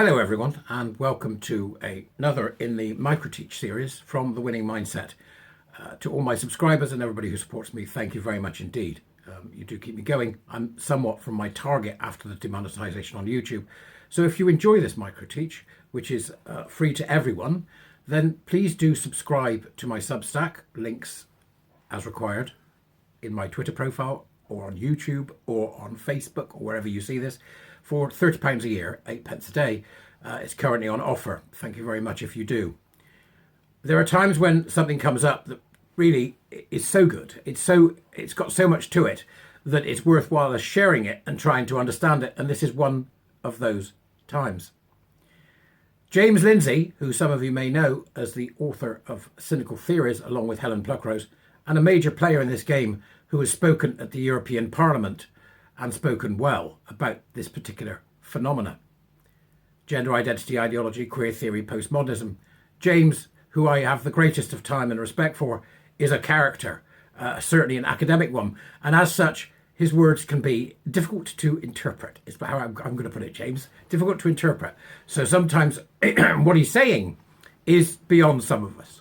Hello everyone and welcome to another in the microteach series from The Winning Mindset. To all my subscribers and everybody who supports me, thank you very much indeed. You do keep me going. I'm somewhat from my target after the demonetization on YouTube. So if you enjoy this microteach, which is free to everyone, then please do subscribe to my Substack, links as required in my Twitter profile or on YouTube or on Facebook or wherever you see this. For £30 a year, 8 pence a day. It's currently on offer. Thank you very much if you do. There are times when something comes up that really is so good. It's got so much to it that it's worthwhile sharing it and trying to understand it. And this is one of those times. James Lindsay, who some of you may know as the author of Cynical Theories, along with Helen Pluckrose, and a major player in this game who has spoken at the European Parliament and spoken well about this particular phenomena. Gender identity ideology, queer theory, postmodernism. James, who I have the greatest of time and respect for, is a character, certainly an academic one. And as such, his words can be difficult to interpret, is how I'm going to put it, James. Difficult to interpret. So sometimes what he's saying is beyond some of us.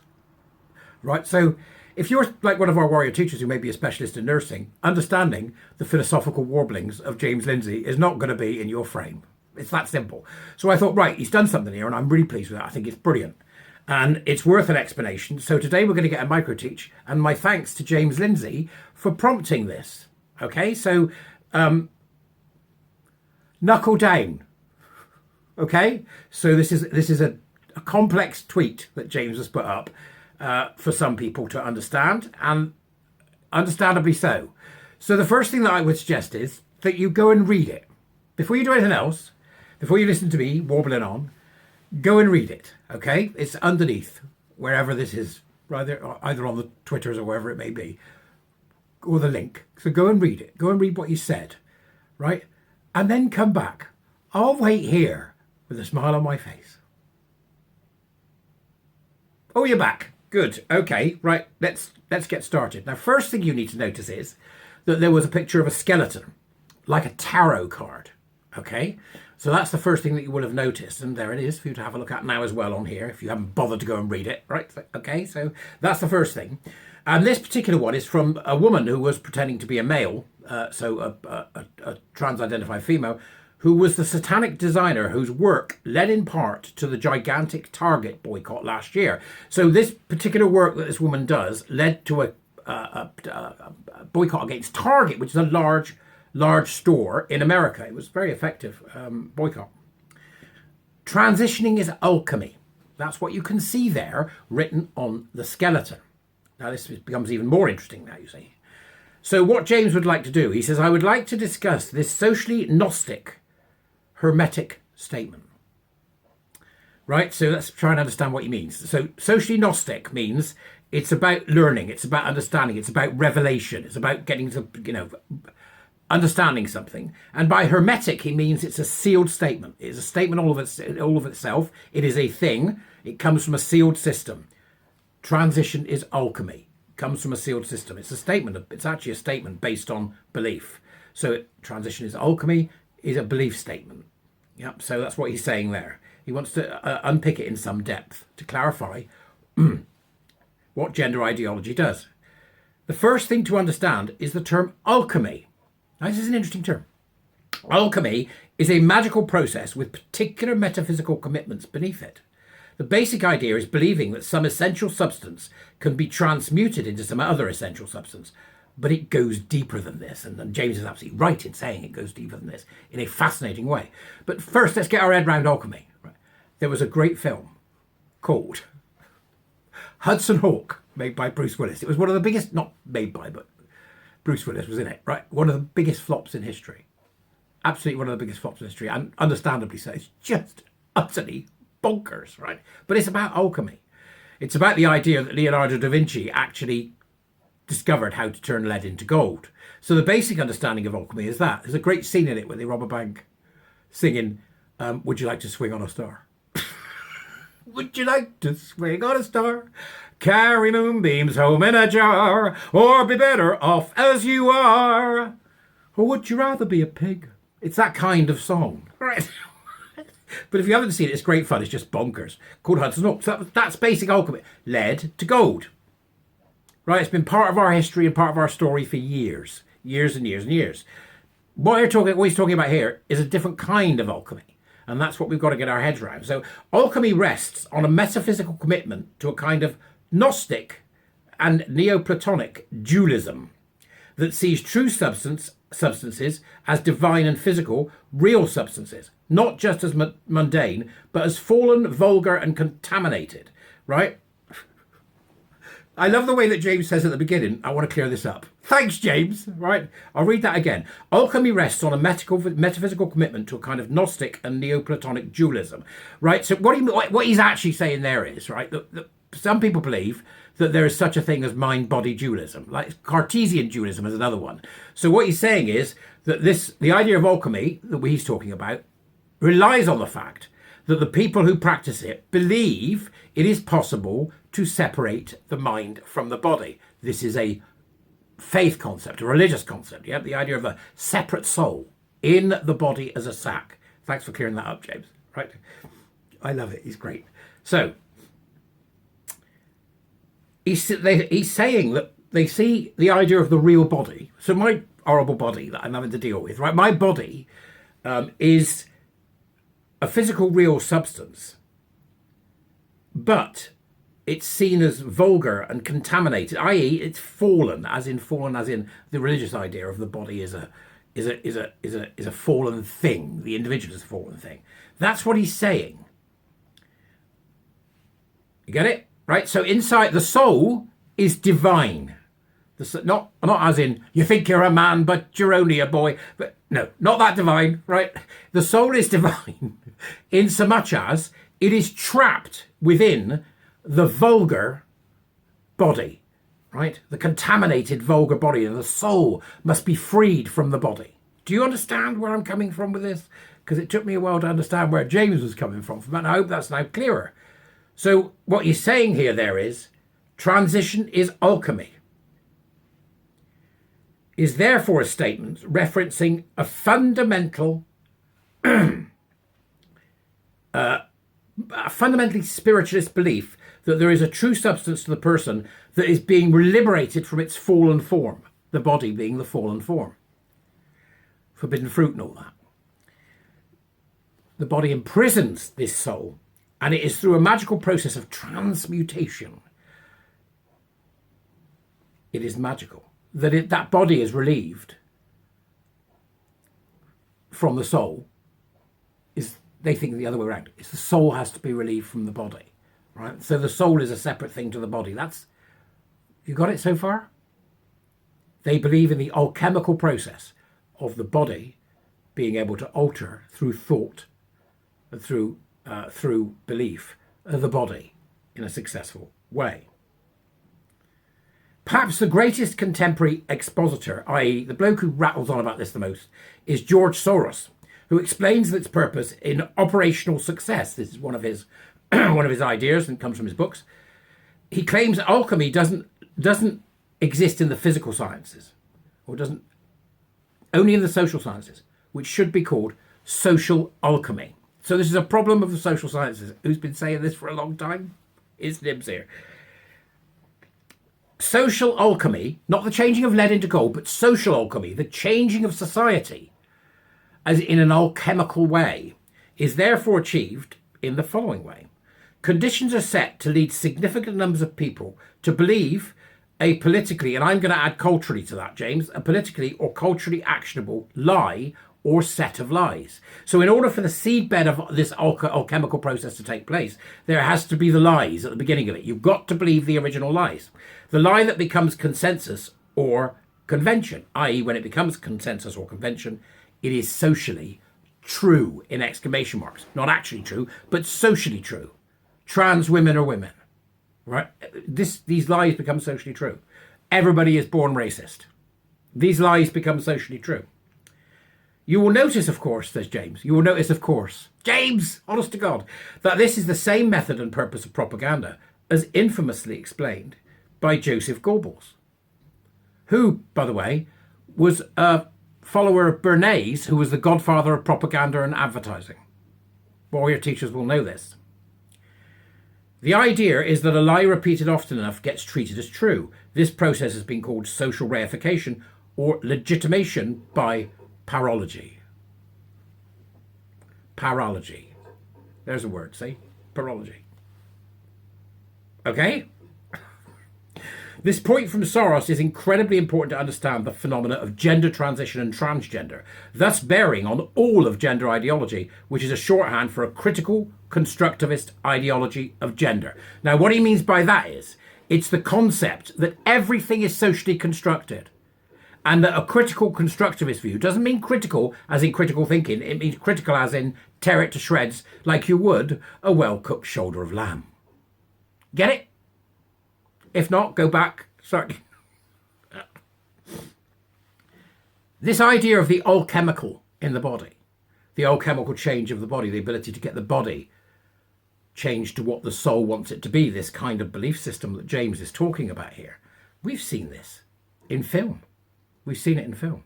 Right? So if you're like one of our warrior teachers who may be a specialist in nursing, understanding the philosophical warblings of James Lindsay is not going to be in your frame. It's that simple. So I thought, right, he's done something here and I'm really pleased with that. I think it's brilliant. And it's worth an explanation. So today we're going to get a micro-teach, and my thanks to James Lindsay for prompting this. Okay, so knuckle down. Okay, so this is a complex tweet that James has put up. For some people to understand, and understandably so. So the first thing that I would suggest is that you go and read it. Before you do anything else, before you listen to me warbling on, go and read it, okay? It's underneath, wherever this is, either on the Twitters or wherever it may be, or the link. So go and read it. Go and read what he said, right? And then come back. I'll wait here with a smile on my face. Oh, you're back. Good. Okay, right. Let's get started. Now, first thing you need to notice is that there was a picture of a skeleton, like a tarot card. Okay, so that's the first thing that you will have noticed, and there it is for you to have a look at now as well on here if you haven't bothered to go and read it. Right. Okay, so that's the first thing. And this particular one is from a woman who was pretending to be a male, so a trans-identified female, who was the satanic designer whose work led in part to the gigantic Target boycott last year. So this particular work that this woman does led to a boycott against Target, which is a large store in America. It was a very effective boycott. Transitioning is alchemy. That's what you can see there written on the skeleton. Now this becomes even more interesting now, you see. So what James would like to do, he says, I would like to discuss this socially Gnostic Hermetic statement. Right, so let's try and understand what he means. So socially Gnostic means it's about learning, it's about understanding, it's about revelation, it's about getting to, understanding something. And by hermetic, he means it's a sealed statement. It's a statement all of itself. It is a thing. It comes from a sealed system. Transition is alchemy. It comes from a sealed system. It's a statement. It's actually a statement based on belief. So transition is alchemy, is a belief statement. Yep, so that's what he's saying there. He wants to unpick it in some depth to clarify what gender ideology does. The first thing to understand is the term alchemy. Now, this is an interesting term. Alchemy is a magical process with particular metaphysical commitments beneath it. The basic idea is believing that some essential substance can be transmuted into some other essential substance. But it goes deeper than this. And James is absolutely right in saying it goes deeper than this in a fascinating way. But first, let's get our head around alchemy. Right. There was a great film called Hudson Hawk, made by Bruce Willis. It was one of the biggest, not made by, but Bruce Willis was in it, right? One of the biggest flops in history. Absolutely one of the biggest flops in history, and understandably so. It's just utterly bonkers, right? But it's about alchemy. It's about the idea that Leonardo da Vinci actually discovered how to turn lead into gold. So the basic understanding of alchemy is that. There's a great scene in it where they rob a bank singing, would you like to swing on a star? Would you like to swing on a star? Carry moonbeams home in a jar, or be better off as you are? Or would you rather be a pig? It's that kind of song. Right. But if you haven't seen it, it's great fun. It's just bonkers. Called Hudson Hawk. So that's basic alchemy. Lead to gold. Right? It's been part of our history and part of our story for years. Years and years and years. What he's talking about here is a different kind of alchemy. And that's what we've got to get our heads around. So alchemy rests on a metaphysical commitment to a kind of Gnostic and Neoplatonic dualism that sees true substances as divine and physical, real substances, not just as mundane, but as fallen, vulgar, and contaminated, right? I love the way that James says at the beginning, I want to clear this up. Thanks, James, right? I'll read that again. Alchemy rests on a metaphysical commitment to a kind of Gnostic and Neoplatonic dualism, right? So what he's actually saying there is, right, that some people believe that there is such a thing as mind-body dualism, like Cartesian dualism is another one. So what he's saying is that the idea of alchemy that he's talking about relies on the fact that the people who practice it believe it is possible to separate the mind from the body. This is a faith concept, a religious concept. Yeah, the idea of a separate soul in the body as a sack. Thanks for clearing that up, James. Right? I love it. He's great. So he's saying that they see the idea of the real body. So my horrible body that I'm having to deal with, right? My body is a physical, real substance, but it's seen as vulgar and contaminated, i.e., it's fallen as in the religious idea of the body is a fallen thing. The individual is a fallen thing. That's what he's saying. You get it? Right? So inside, the soul is divine. Not as in, you think you're a man, but you're only a boy. But no, not that divine, right? The soul is divine in so much as it is trapped within the vulgar body, right? The contaminated vulgar body, and the soul must be freed from the body. Do you understand where I'm coming from with this? Because it took me a while to understand where James was coming from, and I hope that's now clearer. So what he's saying here there is, transition is alchemy. Is therefore a statement referencing a fundamental, a fundamentally spiritualist belief that there is a true substance to the person that is being liberated from its fallen form, the body being the fallen form. Forbidden fruit and all that. The body imprisons this soul, and it is through a magical process of transmutation. It is magical. That body is relieved from the soul. They think the other way around. It's the soul has to be relieved from the body, right? So the soul is a separate thing to the body. You got it so far? They believe in the alchemical process of the body being able to alter through thought, through belief, the body in a successful way. Perhaps the greatest contemporary expositor, i.e. the bloke who rattles on about this the most, is George Soros, who explains its purpose in operational success. This is one of his ideas and comes from his books. He claims that alchemy doesn't exist in the physical sciences, or doesn't only in the social sciences, which should be called social alchemy. So this is a problem of the social sciences. Who's been saying this for a long time? It's Nibs here. Social alchemy, not the changing of lead into gold, but social alchemy, the changing of society as in an alchemical way, is therefore achieved in the following way. Conditions are set to lead significant numbers of people to believe a politically, and I'm going to add culturally to that, James, a politically or culturally actionable lie or set of lies. So in order for the seedbed of this alchemical process to take place, there has to be the lies at the beginning of it. You've got to believe the original lies. The lie that becomes consensus or convention, i.e. when it becomes consensus or convention, it is socially true, in exclamation marks. Not actually true, but socially true. Trans women are women, right? These lies become socially true. Everybody is born racist. These lies become socially true. You will notice, of course, says James, James, honest to God, that this is the same method and purpose of propaganda as infamously explained by Joseph Goebbels, who, by the way, was a follower of Bernays, who was the godfather of propaganda and advertising. Warrior teachers will know this. The idea is that a lie repeated often enough gets treated as true. This process has been called social reification or legitimation by parology. Parology. There's a word, see? Parology. Okay? This point from Soros is incredibly important to understand the phenomena of gender transition and transgender, thus bearing on all of gender ideology, which is a shorthand for a critical constructivist ideology of gender. Now, what he means by that is, it's the concept that everything is socially constructed, and that a critical constructivist view doesn't mean critical as in critical thinking, it means critical as in tear it to shreds like you would a well-cooked shoulder of lamb. Get it? If not, go back. Sorry. This idea of the alchemical in the body, the alchemical change of the body, the ability to get the body changed to what the soul wants it to be, this kind of belief system that James is talking about here. We've seen this in film. We've seen it in film.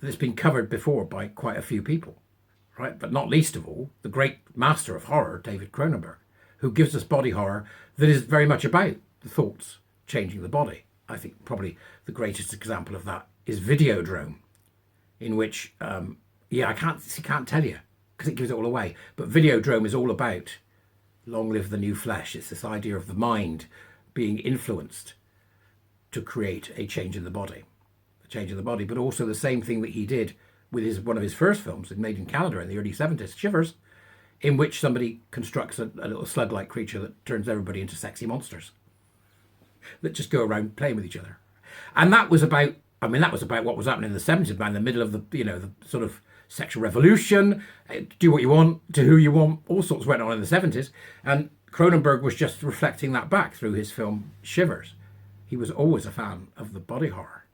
It's been covered before by quite a few people, right? But not least of all, the great master of horror, David Cronenberg, who gives us body horror that is very much about the thoughts changing the body. I think probably the greatest example of that is Videodrome, in which, I can't tell you because it gives it all away. But Videodrome is all about long live the new flesh. It's this idea of the mind being influenced to create a change in the body, but also the same thing that he did with one of his first films, made in Canada in the early 70s, Shivers, in which somebody constructs a little slug-like creature that turns everybody into sexy monsters that just go around playing with each other. And that was about what was happening in the 70s, about in the middle of the sort of sexual revolution, do what you want, to who you want, all sorts went on in the 70s. And Cronenberg was just reflecting that back through his film Shivers. He was always a fan of the body horror.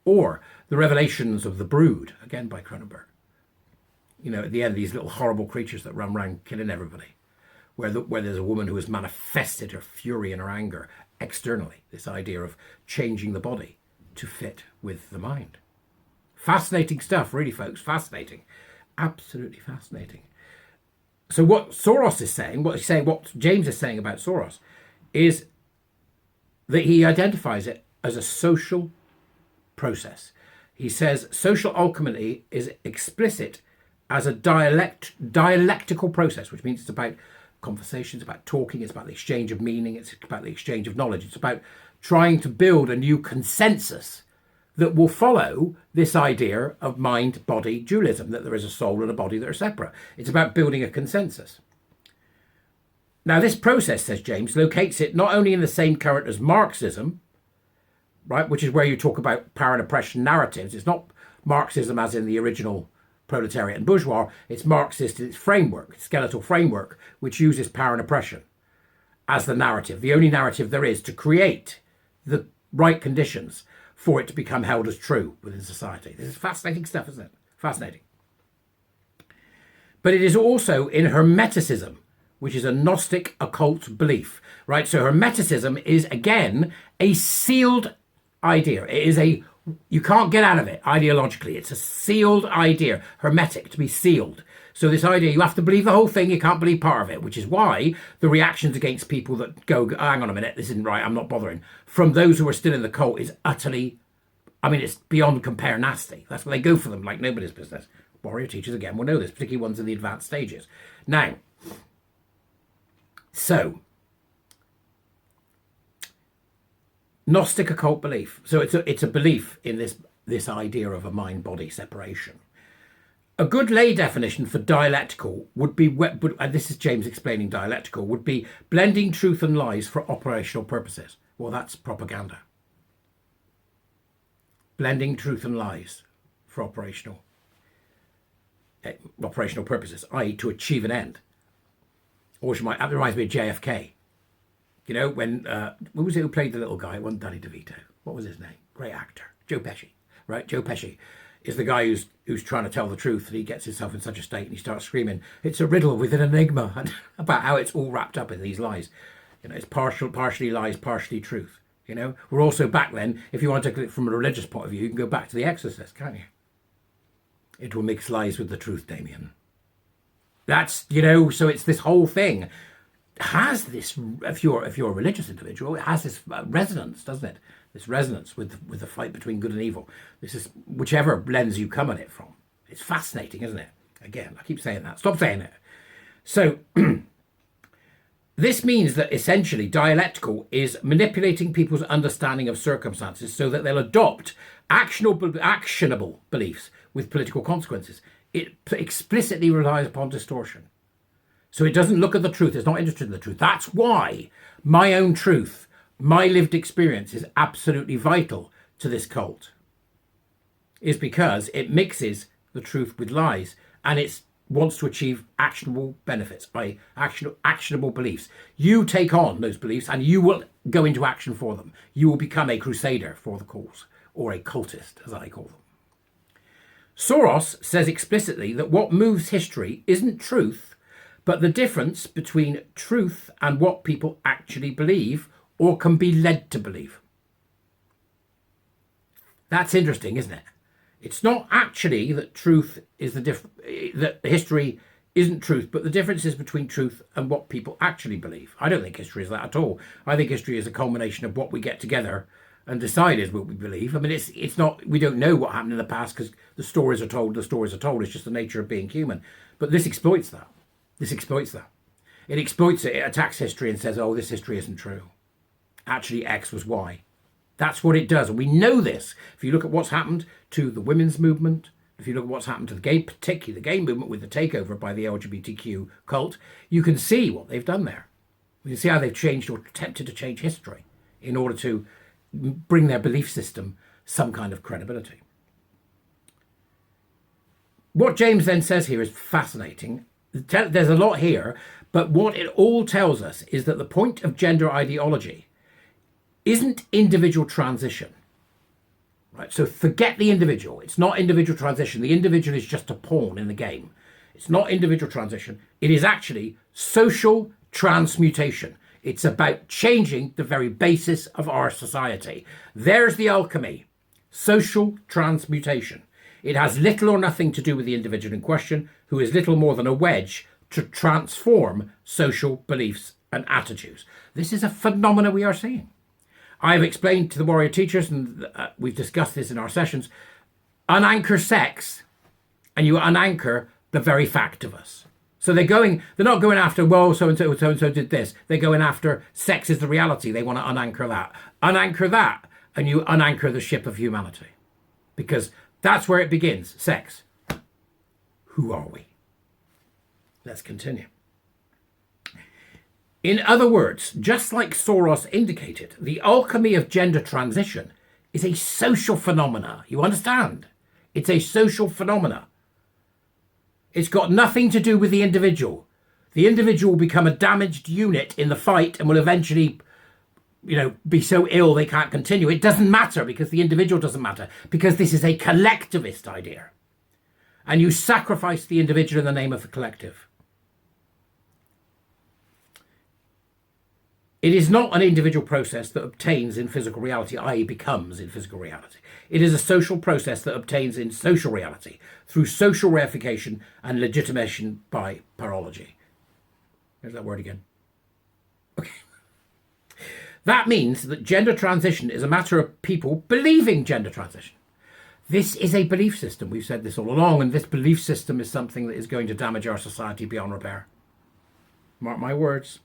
Or The Revelations of the Brood, again by Cronenberg. At the end, these little horrible creatures that run around killing everybody, where there's a woman who has manifested her fury and her anger externally. This idea of changing the body to fit with the mind. Fascinating stuff, really, folks. Fascinating. Absolutely fascinating. So what Soros is saying, what James is saying about Soros, is that he identifies it as a social process. He says social alchemy is explicit as a dialectical process, which means it's about conversations, about talking, it's about the exchange of meaning, it's about the exchange of knowledge, it's about trying to build a new consensus that will follow this idea of mind-body dualism, that there is a soul and a body that are separate. It's about building a consensus. Now, this process, says James, locates it not only in the same current as Marxism, right, which is where you talk about power and oppression narratives. It's not Marxism as in the original proletariat and bourgeois, it's Marxist in its framework, its skeletal framework, which uses power and oppression as the narrative, the only narrative there is to create the right conditions for it to become held as true within society. This is fascinating stuff, isn't it? Fascinating. But it is also in Hermeticism, which is a Gnostic occult belief, right? So Hermeticism is, again, a sealed idea. It is you can't get out of it ideologically. It's a sealed idea, hermetic, to be sealed. So this idea, you have to believe the whole thing, you can't believe part of it, which is why the reactions against people that go, hang on a minute, this isn't right, I'm not bothering, from those who are still in the cult is utterly, it's beyond compare nasty. That's why they go for them like nobody's business. Warrior teachers, again, will know this, particularly ones in the advanced stages. Now, so, Gnostic occult belief. So it's a belief in this idea of a mind-body separation. A good lay definition for dialectical would be, and this is James explaining dialectical, would be blending truth and lies for operational purposes. Well, that's propaganda. Blending truth and lies for operational purposes, i.e. to achieve an end. Or that reminds me of JFK. When who was it who played the little guy? It wasn't Danny DeVito. What was his name? Great actor. Joe Pesci. Right? Joe Pesci is the guy who's trying to tell the truth, and he gets himself in such a state and he starts screaming, it's a riddle with an enigma, and about how it's all wrapped up in these lies. It's partially lies, partially truth. We're also back then, if you want to look at it from a religious point of view, you can go back to The Exorcist, can't you? It will mix lies with the truth, Damien. That's, you know, so it's this whole thing has this, if you're a religious individual, it has this resonance, doesn't it? This resonance with the fight between good and evil. This is whichever lens you come at it from. It's fascinating, isn't it? Again, I keep saying that. Stop saying it. So this means that essentially dialectical is manipulating people's understanding of circumstances so that they'll adopt actionable beliefs with political consequences. It explicitly relies upon distortion. So it doesn't look at the truth. It's not interested in the truth. That's why my own truth, my lived experience is absolutely vital to this cult. Is because it mixes the truth with lies and it wants to achieve actionable benefits by actionable beliefs. You take on those beliefs and you will go into action for them. You will become a crusader for the cause, or a cultist, as I call them. Soros says explicitly that what moves history isn't truth, but the difference between truth and what people actually believe or can be led to believe. That's interesting, isn't it? It's not actually that truth is that history isn't truth, but the difference is between truth and what people actually believe. I don't think history is that at all. I think history is a culmination of what we get together and decide is what we believe. I mean, it's not, we don't know what happened in the past because the stories are told. It's just the nature of being human. But this exploits that. This exploits that. It exploits it. It attacks history and says, oh, this history isn't true. Actually, X was Y. That's what it does. And we know this. If you look at what's happened to the women's movement, if you look at what's happened to the gay, particularly the gay movement with the takeover by the LGBTQ cult, you can see what they've done there. You can see how they've changed or attempted to change history in order to bring their belief system some kind of credibility. What James then says here is fascinating. There's a lot here, but what it all tells us is that the point of gender ideology isn't individual transition, right? So forget the individual. It's not individual transition. The individual is just a pawn in the game. It's not individual transition. It is actually social transmutation. It's about changing the very basis of our society. There's the alchemy, social transmutation. It has little or nothing to do with the individual in question, who is little more than a wedge to transform social beliefs and attitudes. This is a phenomena we are seeing. I've explained to the warrior teachers, and we've discussed this in our sessions, unanchor sex and you unanchor the very fact of us. So they're not going after, well, so-and-so did this. They're going after sex is the reality. They want to unanchor that. Unanchor that and you unanchor the ship of humanity. Because that's where it begins, sex. Who are we? Let's continue. In other words, just like Soros indicated, the alchemy of gender transition is a social phenomena. You understand? It's a social phenomena. It's got nothing to do with the individual. The individual will become a damaged unit in the fight and will eventually, be so ill they can't continue. It doesn't matter because the individual doesn't matter, because this is a collectivist idea. And you sacrifice the individual in the name of the collective. It is not an individual process that obtains in physical reality, i.e. becomes in physical reality. It is a social process that obtains in social reality through social reification and legitimation by parology. There's that word again. Okay. That means that gender transition is a matter of people believing gender transition. This is a belief system. We've said this all along, and this belief system is something that is going to damage our society beyond repair. Mark my words.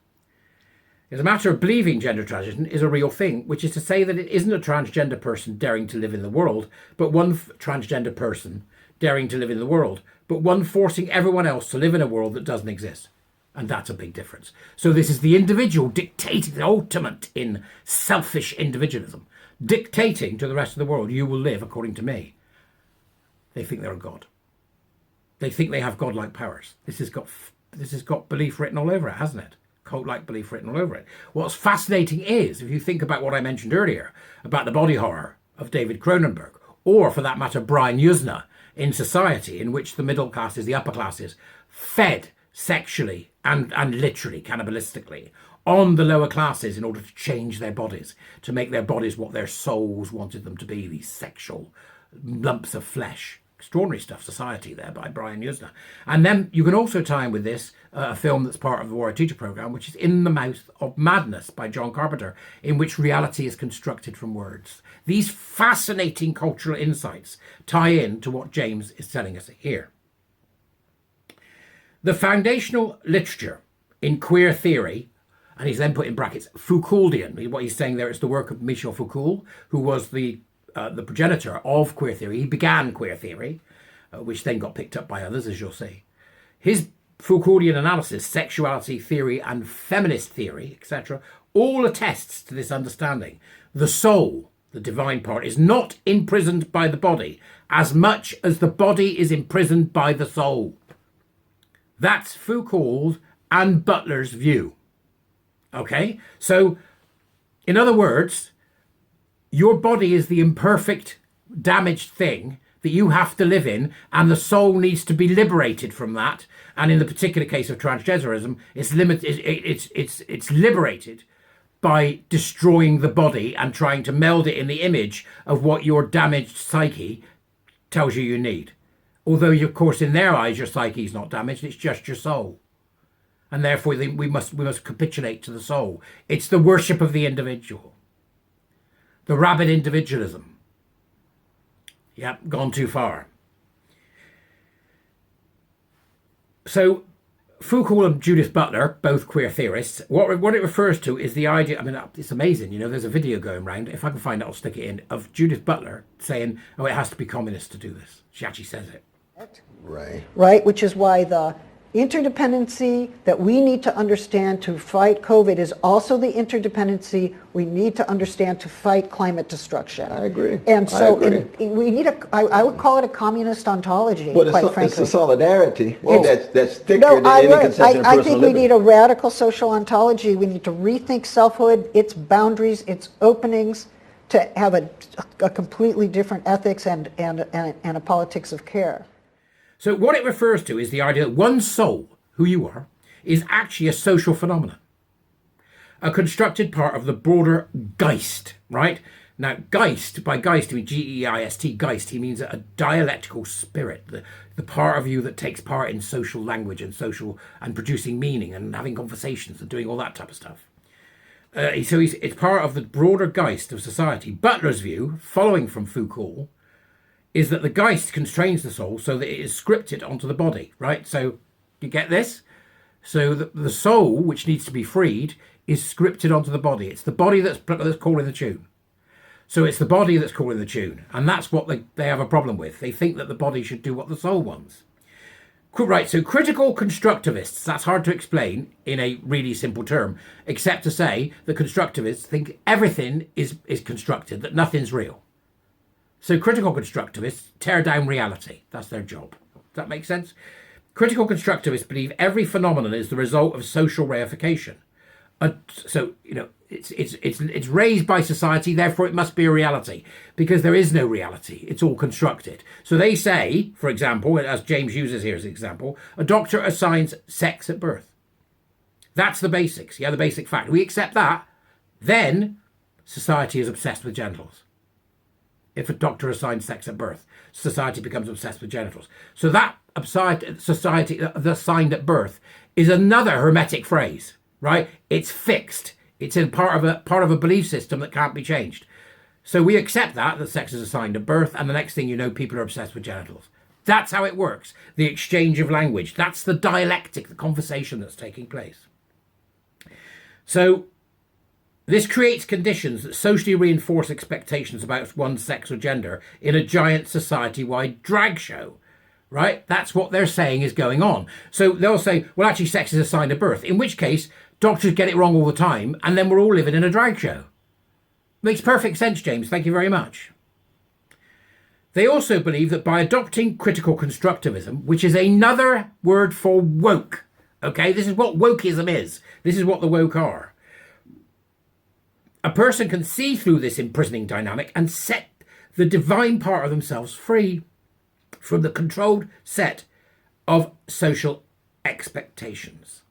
It's a matter of believing gender transition is a real thing, which is to say that it isn't a transgender person daring to live in the world, but one transgender person daring to live in the world, but one forcing everyone else to live in a world that doesn't exist. And that's a big difference. So this is the individual dictating, the ultimate in selfish individualism, dictating to the rest of the world, you will live according to me. They think they're a god. They think they have godlike powers. This has got belief written all over it, hasn't it? Cult-like belief written all over it. What's fascinating is, if you think about what I mentioned earlier, about the body horror of David Cronenberg, or for that matter, Brian Yuzna, in society in which the middle classes, the upper classes, fed sexually and literally, cannibalistically, on the lower classes in order to change their bodies, to make their bodies what their souls wanted them to be, these sexual lumps of flesh, extraordinary stuff, Society, there by Brian Yuzna. And then you can also tie in with this a film that's part of the Warrior Teacher program, which is In the Mouth of Madness by John Carpenter, in which reality is constructed from words. These fascinating cultural insights tie in to what James is telling us here. The foundational literature in queer theory, and he's then put in brackets Foucauldian. What he's saying there is the work of Michel Foucault, who was the progenitor of queer theory. He began queer theory, which then got picked up by others, as you'll see. His Foucauldian analysis, sexuality theory and feminist theory, etc., all attests to this understanding. The soul, the divine part, is not imprisoned by the body as much as the body is imprisoned by the soul. That's Foucault and Butler's view. Okay? So, in other words, your body is the imperfect, damaged thing that you have to live in, and the soul needs to be liberated from that. And in the particular case of transgenderism, it's liberated by destroying the body and trying to meld it in the image of what your damaged psyche tells you need. Although, of course, in their eyes, your psyche is not damaged, it's just your soul. And therefore, we must capitulate to the soul. It's the worship of the individual. The rabid individualism. Yep, gone too far. So, Foucault and Judith Butler, both queer theorists, what it refers to is the idea, I mean, it's amazing, there's a video going around, if I can find it, I'll stick it in, of Judith Butler saying, oh, it has to be communist to do this. She actually says it. Right, which is why the interdependency that we need to understand to fight COVID is also the interdependency we need to understand to fight climate destruction. I agree. And so we need I would call it a communist ontology, but quite frankly. It's a solidarity that's thicker than any conception of personal I think we liberty. need a radical social ontology. We need to rethink selfhood, its boundaries, its openings, to have a completely different ethics and a politics of care. So what it refers to is the idea that one soul, who you are, is actually a social phenomenon. A constructed part of the broader Geist, right? Now, Geist, by Geist, I mean G-E-I-S-T, Geist, he means a dialectical spirit, the part of you that takes part in social language and producing meaning and having conversations and doing all that type of stuff. So it's part of the broader Geist of society. Butler's view, following from Foucault, is that the Geist constrains the soul so that it is scripted onto the body, right? So you get this? So the soul, which needs to be freed, is scripted onto the body. It's the body that's calling the tune. So it's the body that's calling the tune. And that's what they have a problem with. They think that the body should do what the soul wants. Right, so critical constructivists, that's hard to explain in a really simple term, except to say that constructivists think everything is constructed, that nothing's real. So critical constructivists tear down reality. That's their job. Does that make sense? Critical constructivists believe every phenomenon is the result of social reification. It's raised by society, therefore it must be a reality, because there is no reality. It's all constructed. So they say, for example, as James uses here as an example, a doctor assigns sex at birth. That's the basics, the basic fact. We accept that, then society is obsessed with genitals. If a doctor assigns sex at birth, society becomes obsessed with genitals. So that society, the assigned at birth, is another hermetic phrase, right? It's fixed. It's in part of a belief system that can't be changed. So we accept that sex is assigned at birth, and the next thing you know, people are obsessed with genitals. That's how it works. The exchange of language. That's the dialectic, the conversation that's taking place. So this creates conditions that socially reinforce expectations about one's sex or gender in a giant society-wide drag show, right? That's what they're saying is going on. So they'll say, well, actually, sex is assigned at birth, in which case doctors get it wrong all the time, and then we're all living in a drag show. Makes perfect sense, James. Thank you very much. They also believe that by adopting critical constructivism, which is another word for woke, okay? This is what wokeism is. This is what the woke are. A person can see through this imprisoning dynamic and set the divine part of themselves free from the controlled set of social expectations.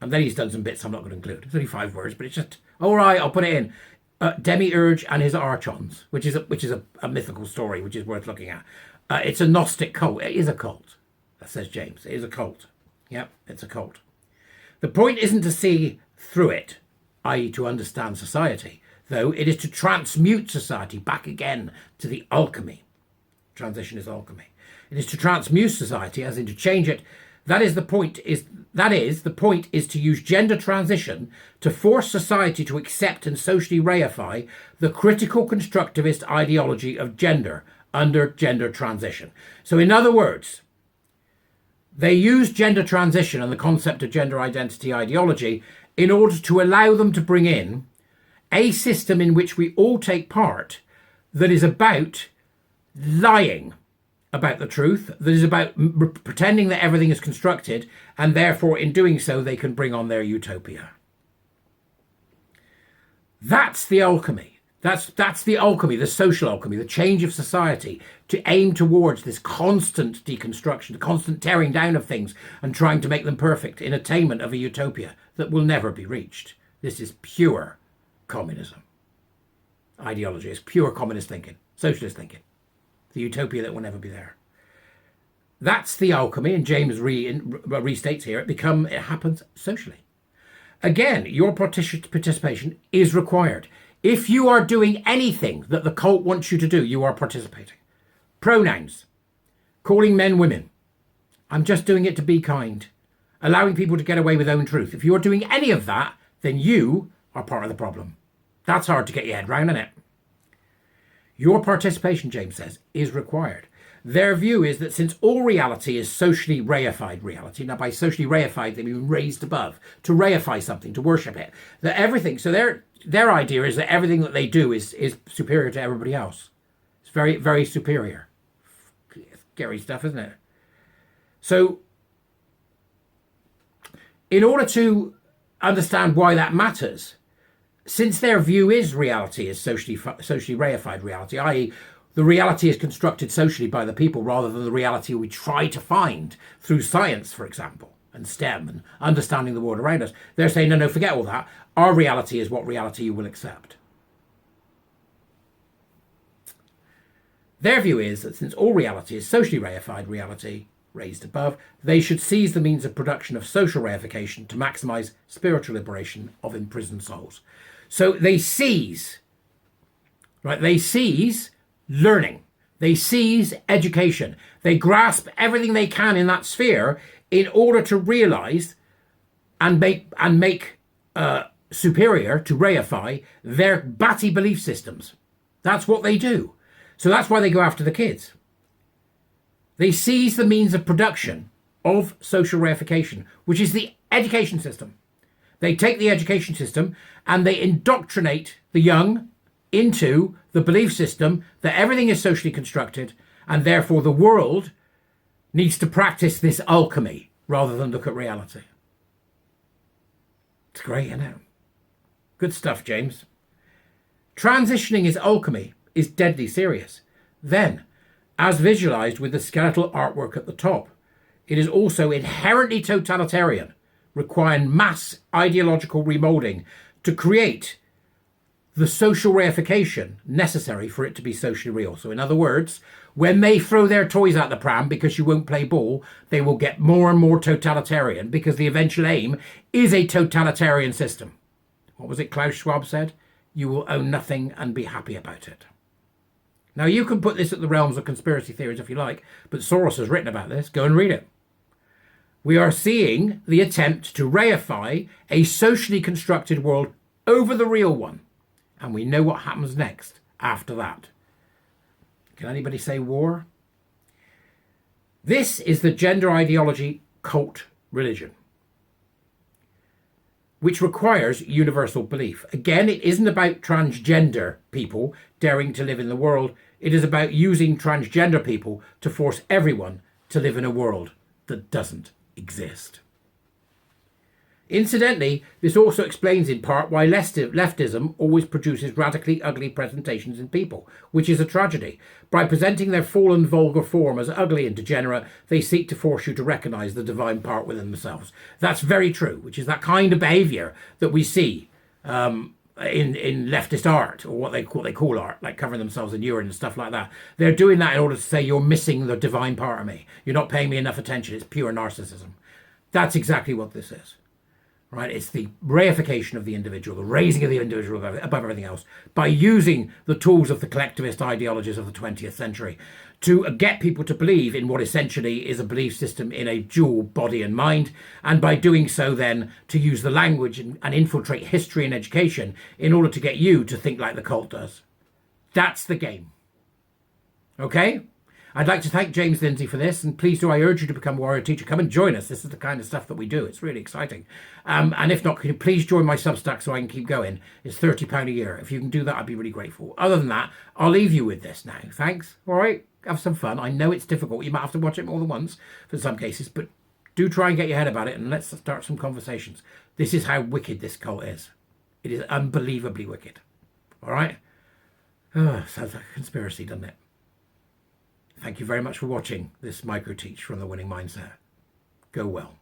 And then he's done some bits I'm not going to include. It's only 5 words, but it's just, all right, I'll put it in. Demiurge and his archons, which is a mythical story, which is worth looking at. It's a Gnostic cult. It is a cult, says James. It is a cult. Yep, it's a cult. The point isn't to see through it, i.e. to understand society, though it is to transmute society back again to the alchemy. Transition is alchemy. It is to transmute society, as in to change it. The point is to use gender transition to force society to accept and socially reify the critical constructivist ideology of gender under gender transition. So in other words, they use gender transition and the concept of gender identity ideology in order to allow them to bring in a system in which we all take part that is about lying about the truth, that is about pretending that everything is constructed, and therefore in doing so they can bring on their utopia. That's the alchemy. That's the alchemy, the social alchemy, the change of society to aim towards this constant deconstruction, the constant tearing down of things and trying to make them perfect in attainment of a utopia that will never be reached. This is pure communism. Ideology is pure communist thinking, socialist thinking. The utopia that will never be there. That's the alchemy, and James restates here, it happens socially. Again, your participation is required. If you are doing anything that the cult wants you to do, you are participating. Pronouns, calling men women. I'm just doing it to be kind. Allowing people to get away with their own truth. If you're doing any of that, then you are part of the problem. That's hard to get your head round, isn't it? Your participation, James says, is required. Their view is that since all reality is socially reified reality, now by socially reified they mean raised above, to reify something, to worship it, that everything, so their idea is that everything that they do is superior to everybody else. It's very, very superior. Scary stuff, isn't it? So, in order to understand why that matters, since their view is reality is socially reified reality, i.e. the reality is constructed socially by the people rather than the reality we try to find through science, for example, and STEM and understanding the world around us, they're saying, no, forget all that. Our reality is what reality you will accept. Their view is that since all reality is socially reified reality, raised above, they should seize the means of production of social reification to maximize spiritual liberation of imprisoned souls. So they seize, right? They seize learning. They seize education. They grasp everything they can in that sphere in order to realize and make superior, to reify their batty belief systems. That's what they do. So that's why they go after the kids. They seize the means of production of social reification, which is the education system. They take the education system and they indoctrinate the young into the belief system that everything is socially constructed and therefore the world needs to practice this alchemy rather than look at reality. It's great, isn't it? Good stuff, James. Transitioning is alchemy is deadly serious. Then, as visualized with the skeletal artwork at the top, it is also inherently totalitarian, requiring mass ideological remolding to create the social reification necessary for it to be socially real. So in other words, when they throw their toys out the pram because you won't play ball, they will get more and more totalitarian because the eventual aim is a totalitarian system. What was it Klaus Schwab said? You will own nothing and be happy about it. Now you can put this at the realms of conspiracy theories if you like, but Soros has written about this. Go and read it. We are seeing the attempt to reify a socially constructed world over the real one. And we know what happens next after that. Can anybody say war? This is the gender ideology cult religion, which requires universal belief. Again, it isn't about transgender people daring to live in the world. It is about using transgender people to force everyone to live in a world that doesn't exist. Incidentally, this also explains in part why leftism always produces radically ugly presentations in people, which is a tragedy. By presenting their fallen vulgar form as ugly and degenerate, they seek to force you to recognise the divine part within themselves. That's very true, which is that kind of behaviour that we see in leftist art, or what they call art, like covering themselves in urine and stuff like that. They're doing that in order to say you're missing the divine part of me. You're not paying me enough attention. It's pure narcissism. That's exactly what this is. Right? It's the reification of the individual, the raising of the individual above everything else, by using the tools of the collectivist ideologies of the 20th century to get people to believe in what essentially is a belief system in a dual body and mind, and by doing so then to use the language and infiltrate history and education in order to get you to think like the cult does. That's the game. Okay? I'd like to thank James Lindsay for this, and please do, I urge you to become a Warrior Teacher. Come and join us. This is the kind of stuff that we do. It's really exciting. And if not, can you please join my Substack so I can keep going? It's £30 a year. If you can do that, I'd be really grateful. Other than that, I'll leave you with this now. Thanks. All right? Have some fun. I know it's difficult. You might have to watch it more than once for some cases, but do try and get your head about it, and let's start some conversations. This is how wicked this cult is. It is unbelievably wicked. All right? Oh, sounds like a conspiracy, doesn't it? Thank you very much for watching this micro teach from the Winning Mindset. Go well.